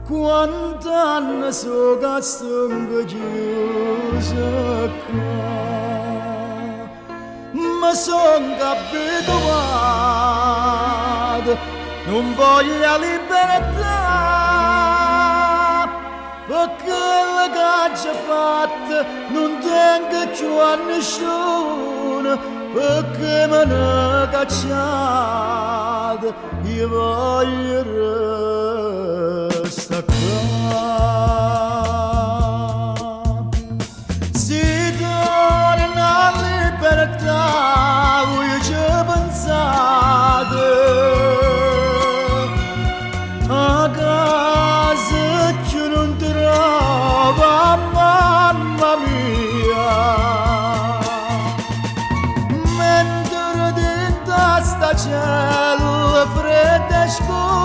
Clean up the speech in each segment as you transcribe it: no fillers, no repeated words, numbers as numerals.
quant'anni so che sto chiusa qua, ma son abituato, non voglio libertà, perché la caccia fatta non tengo più a nessuno, perché me ne cacciate, io voglio restare qua. Si torna a libertà, voi ci pensate, a casa che non trova, mamma mia, mentre dentro sta cella fredda e scura,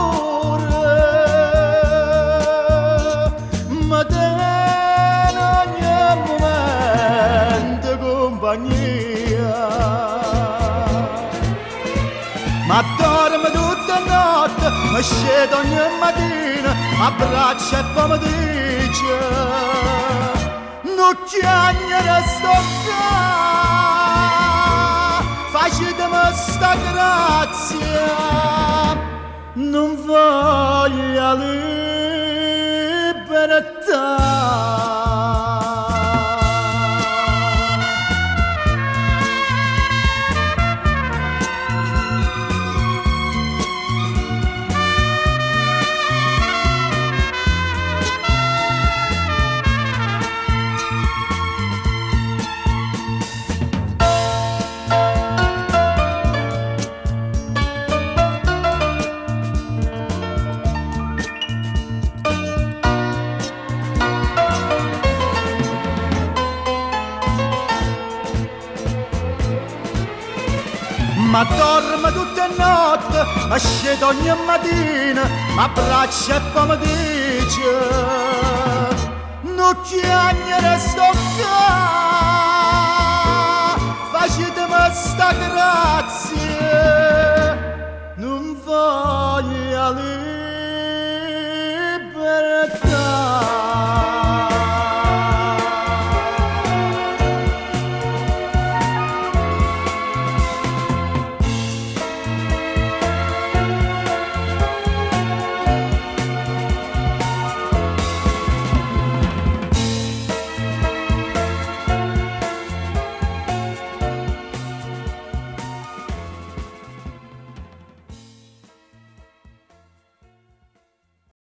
ma te in ogni momento compagnia, ma dorme tutta notte, ma scende ogni mattina, abbraccia e poi mi dice non chiagnere sto qua, facetemi sta grazia, non voglio libertà. Ma dorme tutte notte, ma scende ogni mattina, ma abbraccia e poi mi dice non chiagnere sto qua, facetemi sta grazia, non voglio